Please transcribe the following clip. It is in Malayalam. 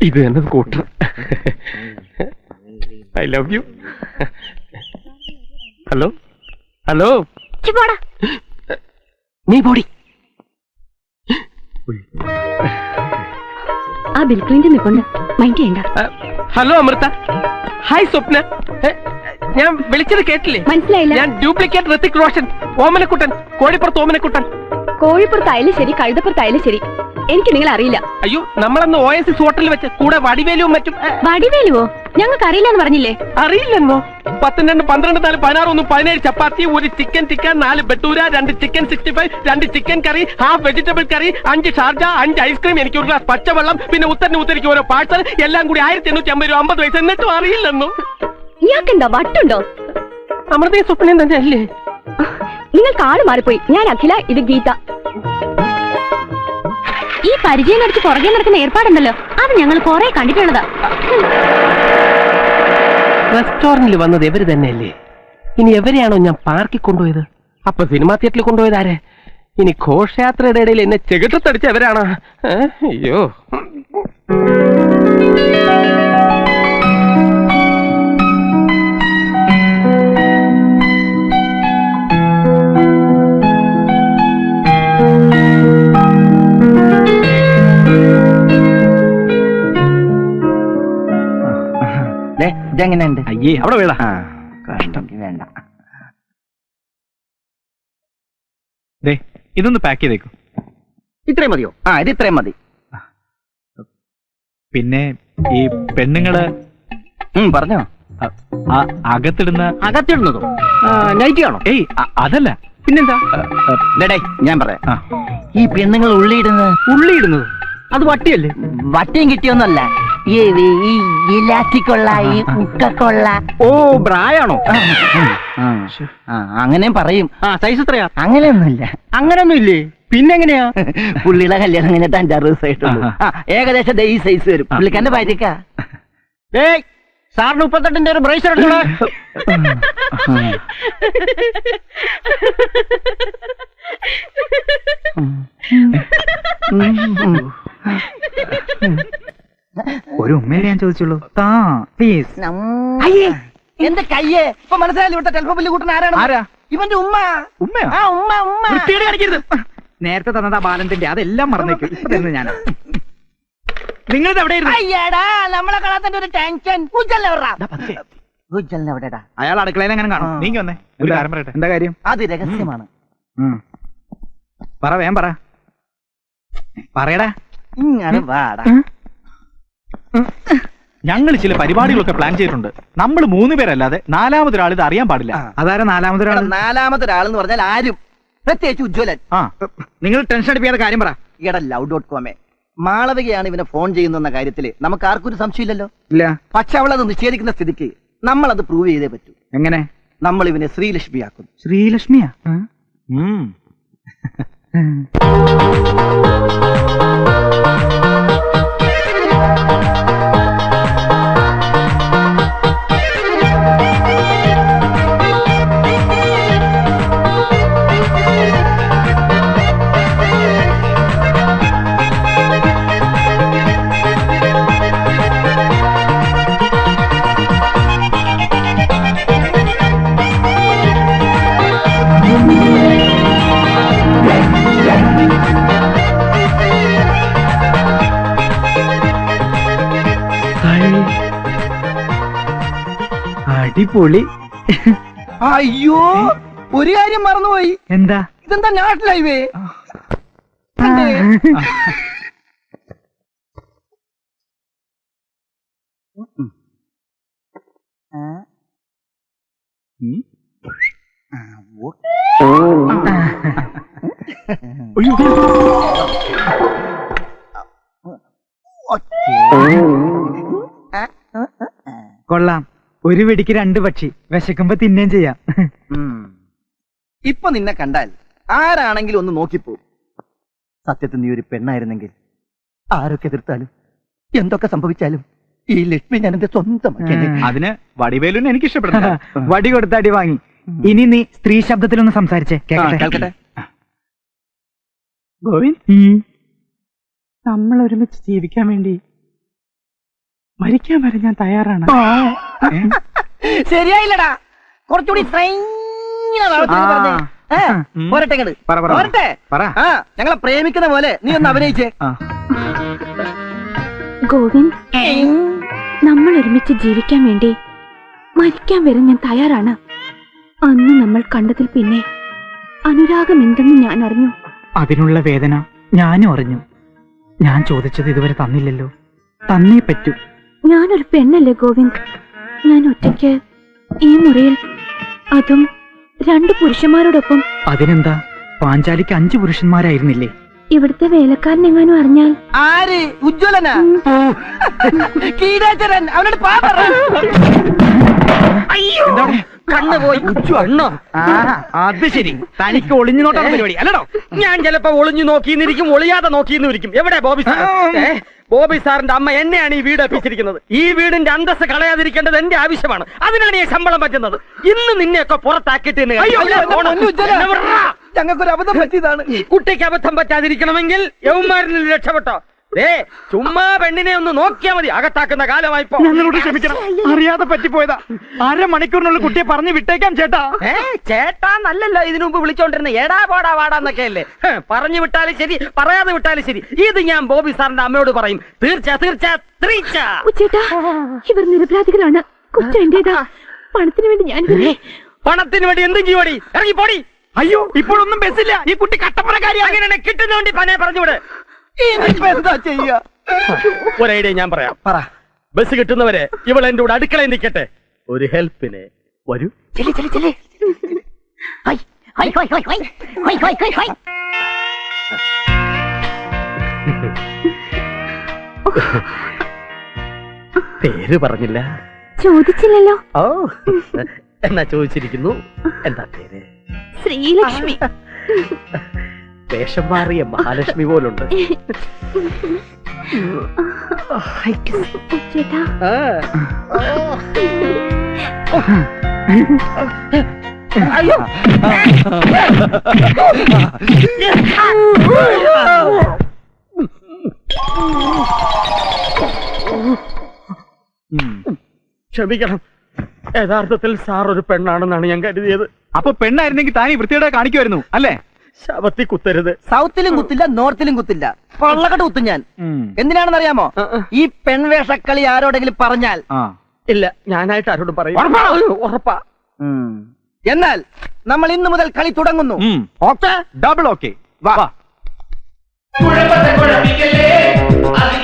ഇത് തന്നെ scooter. I love you. Hello hello, നീ പോടി. ആ ബിൽ ക്ലിന്റൺ നിൽപ്പുണ്ട്, മൈൻഡ് ചെയ്യണ്ട. ഹലോ അമൃത. ഹായ് സ്വപ്ന. ഞാൻ വിളിച്ചത് കേട്ടില്ലേ? മനസ്സിലായില്ല. ഞാൻ ഡ്യൂപ്ലിക്കേറ്റ് ഋത്തിക് റോഷൻ, ഓമനക്കുട്ടൻ, കോഴിപ്പുറത്ത് ഓമനക്കുട്ടൻ. കോഴിപ്പുറത്തായാലും ശരി, കഴുതപ്പുറത്തായാലും ശരി, എനിക്ക് നിങ്ങൾ അറിയില്ല. അയ്യോ, നമ്മളന്ന് OSS ഹോട്ടലിൽ വെച്ച് കൂടെ വടിവേലുവും മറ്റും. വടിവേലുവോ? ഞങ്ങൾക്ക് അറിയില്ലെന്ന് പറഞ്ഞില്ലേ? അറിയില്ലെന്നോ? 10, 2, 12, 4, 16, 1, 17 chapati, 1 chicken tikka, 4 bhatura, 2 chicken 65, 2 chicken curry, half vegetable curry, 5 Sharjah, 5 ice cream, എനിക്ക് ഒരു ഗ്ലാസ് പച്ചവെള്ളം, പിന്നെ ഉത്തരക്ക് ഓരോ പാഴ്സൽ, എല്ലാം കൂടി 1850 രൂപ, 50 പൈസ. എന്നിട്ടും അറിയില്ലെന്നോ? ഇയാൾക്കെന്താ വട്ടുണ്ടോ? അമൃതയും സ്വപ്നയും തന്നെ അല്ലേ? നിങ്ങൾക്ക് ആള് മാറിപ്പോയി. ഞാൻ അഖില, ഇത് ഗീത. ഈ പരിചയം നടത്തി പുറകെ നടക്കുന്ന ഏർപ്പാടുണ്ടല്ലോ, അത് ഞങ്ങൾ കുറെ കണ്ടിട്ടുള്ളതാ. റെസ്റ്റോറന്റിൽ വന്നത് എവര് തന്നെയല്ലേ? ഇനി എവരെയാണോ ഞാൻ പാർക്കിൽ കൊണ്ടുപോയത്? അപ്പൊ സിനിമാ തിയേറ്ററിൽ കൊണ്ടുപോയത് ആരെ? ഇനി ഘോഷയാത്രയുടെ ഇടയിൽ എന്നെ ചെകിട്ടത്തടിച്ച എവരാണോ? അയ്യോ, ഇതെങ്ങനെയുണ്ട്? അയ്യേ, അവിടെ വേണ്ട. വേണ്ട, ഇതൊന്ന് പാക്ക് ചെയ്തേക്കും. ഇത്രയും മതിയോ? ഇത് ഇത്രയും മതി. പിന്നെ ഈ പെണ്ണുങ്ങള് പറഞ്ഞോ. അകത്തിടുന്നതോ? നൈറ്റി ആണോ? ഏയ്, അതല്ല. പിന്നെന്താ? ഞാൻ പറയാം. ഈ പെണ്ണുങ്ങൾ ഉള്ളിയിടുന്നത് അത് വട്ടിയല്ലേ? വട്ടിയും കിട്ടിയൊന്നല്ല, ഈ ഇലാസ്റ്റിക്കുള്ള, ഈ ഉക്കൊള്ള. ഓ, ബ്രായാണോ? അങ്ങനെയും പറയും. സൈസ് എത്രയാ? അങ്ങനെയൊന്നുമില്ല. അങ്ങനെയൊന്നും ഇല്ലേ? പിന്നെങ്ങനെയാ? പുള്ളിയുടെ കല്യാണം കഴിഞ്ഞിട്ട് 5-6 ദിവസമായിട്ടുള്ളൂ. ഏകദേശം ഈ സൈസ് വരും. പുള്ളിക്കാരന്റെ ഭാര്യക്കാ. സാറിന് 38ന്റെ ഒരു ബ്രേസർ എടുത്തോളാം. ഒരു ഉമ്മയെ ഞാൻ ചോദിച്ചുള്ളൂ. പ്ലീസ്. എന്റെ കയ്യേ, ഇപ്പൊ മനസ്സിലായാലും ഇവിടുത്തെ ടെലിഫോൺ ബില്ല് കൂട്ടുന്ന ആരാ? ഇവന്റെ ഉമ്മ. ഉമ്മയോ? ഉമ്മ. കാണിക്കരുത്. നേരത്തെ തന്നതാ ബാലന്തിന്റെ, അതെല്ലാം മറന്നേക്കും. ഇപ്പൊ തന്നെ ഞാൻ. നിങ്ങളിത് എവിടെയായിരുന്നു? അയ്യടാ, നമ്മളെ കാണാത്തന്റെ ഒരു ടെൻഷൻ. എവിടെടാ? അയാൾ അടുക്കളയിൽ എങ്ങനെ കാണും? നീങ്ങി വന്നേ, ഒരു കാര്യം പറയട്ടെ. എന്താ കാര്യം? അത് രഹസ്യമാണ്. പറ, വേഗം പറ. പറയടാ. ഇങ്ങനെ വാടാ. ഞങ്ങൾ ചില പരിപാടികളൊക്കെ പ്ലാൻ ചെയ്തിട്ടുണ്ട്. നമ്മൾ 3 പേരല്ലാതെ 4മതൊരാൾ ഇത് അറിയാൻ പാടില്ല. അതാരാ 4മതൊരാൾ? 4മതൊരാളെന്ന് പറഞ്ഞാൽ ആരും, പ്രത്യേകിച്ച് ഉജ്ജ്വലൻ. നിങ്ങൾ ടെൻഷൻ അടിപ്പിക്കാത്ത കാര്യം പറ. ലവ്.com മാളവികയാണ് ഇവനെ ഫോൺ ചെയ്യുന്ന കാര്യത്തില് നമുക്ക് ആർക്കും ഒരു സംശയമില്ലല്ലോ. ഇല്ല. പക്ഷെ അവളത് നിഷേധിക്കുന്ന സ്ഥിതിക്ക് നമ്മൾ അത് പ്രൂവ് ചെയ്തേ പറ്റൂ. എങ്ങനെ? നമ്മൾ ഇവനെ ശ്രീലക്ഷ്മിയാക്കും. ശ്രീലക്ഷ്മിയാ? അടിപൊളി. അയ്യോ, ഒരു കാര്യം മറന്നുപോയി. എന്താ? ഇതെന്താ നാഷണൽ ഹൈവേ? കൊള്ളാം. ഒരു വെടിക്ക് 2 പക്ഷി. വിശക്കുമ്പോ തിന്നേം ചെയ്യാം. ഇപ്പൊ നിന്നെ കണ്ടാൽ ആരാണെങ്കിലും ഒന്ന് നോക്കിപ്പോ. സത്യത്തിൽ നീ ഒരു പെണ്ണായിരുന്നെങ്കിൽ ആരൊക്കെ എതിർത്താലും എന്തൊക്കെ സംഭവിച്ചാലും ഈ ലക്ഷ്മി ഞാൻ എന്റെ സ്വന്തമാക്കി. അതിന് വടിവേലുവിനെ എനിക്ക് ഇഷ്ടപ്പെടുന്നു. വടി കൊടുത്ത അടി വാങ്ങി. ഇനി നീ സ്ത്രീ ശബ്ദത്തിലൊന്ന് സംസാരിച്ചേ, കേൾക്കട്ടെ. കേൾക്കട്ടെ. ഗോവിന്ദ്, നമ്മൾ ഒരുമിച്ച് ജീവിക്കാൻ വേണ്ടി മരിക്കാൻ വരെ ഞാൻ തയ്യാറാണ്. ശരിയായില്ലടാ, കുറച്ചുകൂടി പോരട്ടെ ഇങ്ങട്. പോരട്ടെ. ആ, ഞങ്ങളെ പ്രേമിക്കുന്ന പോലെ നീ ഒന്ന് അഭിനയിച്ചേ. ഗോവിന്ദ്, നമ്മൾ ഒരുമിച്ച് ജീവിക്കാൻ വേണ്ടി മരിക്കാൻ വരെ ഞാൻ തയ്യാറാണ്. അന്ന് നമ്മൾ കണ്ടതിൽ പിന്നെ അനുരാഗം എന്തെന്ന് ഞാൻ അറിഞ്ഞു. അതിനുള്ള വേദന ഞാനും അറിഞ്ഞു. ഞാൻ ചോദിച്ചത് ഇതുവരെ തന്നില്ലല്ലോ, തന്നേ പറ്റൂ. ഞാനൊരു പെണ്ണല്ലേ ഗോവിന്ദ്? ഞാൻ ഒറ്റയ്ക്ക് ഈ മുറിയിൽ, അതും 2 പുരുഷന്മാരോടൊപ്പം. അതിനെന്താ, പാഞ്ചാലിക്ക് 5 പുരുഷന്മാരായിരുന്നില്ലേ? ഇവിടുത്തെ വേലക്കാരനെങ്ങാനും അറിഞ്ഞാൽ. ആര്? ഉജ്ജ്വലനാ? കീടാചരൻ. അവനോട് പാപ്പറ. അയ്യോ, കണ്ണു പോയി. എണ്ണോ? അത് ശരി, തനിക്ക് ഒളിഞ്ഞു നോട്ടാണ് പരിപാടി അല്ലടോ? ഞാൻ ചിലപ്പോ ഒളിഞ്ഞു നോക്കിന്നിരിക്കും, ഒളിയാതെ നോക്കിന്നിരിക്കും. എവിടെ ബോബി സാർ? ബോബി സാറിന്റെ അമ്മ എന്നെയാണ് ഈ വീട് ഏൽപ്പിച്ചിരിക്കുന്നത്. ഈ വീടിന്റെ അന്തസ്സ് കളയാതിരിക്കേണ്ടത് എന്റെ ആവശ്യമാണ്. അതിനാണ് ഈ ശമ്പളം പറ്റുന്നത്. ഇന്ന് നിന്നെയൊക്കെ പുറത്താക്കിയിട്ട് ഞങ്ങൾക്കൊരു അബദ്ധം പറ്റിയതാണ്. കുട്ടിക്ക് അബദ്ധം പറ്റാതിരിക്കണമെങ്കിൽ യൗമാരിൽ രക്ഷപ്പെട്ടോ. ചുമ്മാ പെണ്ണിനെ ഒന്ന് നോക്കിയാ മതി. അകത്താക്കുന്ന കാലമായിപ്പോ. ഞങ്ങളോട് ക്ഷമിക്കണം, അറിയാതെ പറ്റിപ്പോയതാ. 1/2 മണിക്കൂറിനുള്ള കുട്ടിയെ പറഞ്ഞു വിട്ടേക്കാം ചേട്ടാ. ചേട്ടാന്നല്ലല്ലോ ഇതിനു മുമ്പ് വിളിച്ചോണ്ടിരുന്ന. എടാ പോടാ വാടാന്നൊക്കെ അല്ലേ. പറഞ്ഞു വിട്ടാലും ശരി, പറയാതെ വിട്ടാലും ശരി, ഇത് ഞാൻ ബോബി സാറിന്റെ അമ്മയോട് പറയും. തീർച്ച. ചേട്ടാ, ഇവർ നിരപരാധികളാണ്. കുറ്റം എന്റേതാ. പണത്തിന് വേണ്ടി ഞാൻ. പണത്തിന് വേണ്ടി എന്തും ജീവടി. ഇറങ്ങി പോടി. അയ്യോ, ഇപ്പോഴൊന്നും ബസ്സില്ല. ഈ കുട്ടി കട്ടപ്പുറക്കാരി. അങ്ങനെ കിട്ടുന്ന വേണ്ടി പനെ പറഞ്ഞുവിടെ. എന്താ ചെയ്യാ? ഒരു ഐഡിയ ഞാൻ പറയാം. പറ. ബസ് കിട്ടുന്നവരെ ഇവൾ എന്റെ കൂടെ അടുക്കളയിൽ നിൽക്കട്ടെ. ഒരു ഹെൽപ്പിന് വരൂ. പേര് പറഞ്ഞില്ല. ചോദിച്ചില്ലല്ലോ. ഓ, എന്നാ ചോദിച്ചിരിക്കുന്നു. എന്താ പേര്? ശ്രീലക്ഷ്മി. വേഷം മാറിയ മഹാലക്ഷ്മി പോലുണ്ട്. ചേട്ടാ, അയ്യോ, ക്ഷമിക്കണം. യഥാർത്ഥത്തിൽ സാർ ഒരു പെണ്ണാണെന്നാണ് ഞാൻ കരുതിയത്. അപ്പൊ പെണ്ണായിരുന്നെങ്കിൽ താനീ വൃത്തിയോടെ കാണിക്കുമായിരുന്നു അല്ലേ? ശവത്തി കുത്തരുത്. സൗത്തിലും കുത്തില്ല, നോർത്തിലും കുത്തില്ല, പള്ളക്കെട്ട് കുത്തും ഞാൻ. എന്തിനാണെന്ന് അറിയാമോ? ഈ പെൺവേഷക്കളി ആരോടെങ്കിലും പറഞ്ഞാൽ. ഇല്ല, ഞാനായിട്ട് ആരോടും പറയും. ഉറപ്പാ. എന്നാൽ നമ്മൾ ഇന്നു മുതൽ കളി തുടങ്ങുന്നു. Double okay. വാ. കുഴപ്പത്തെ കുഴപ്പിക്കല്ലേ, അത്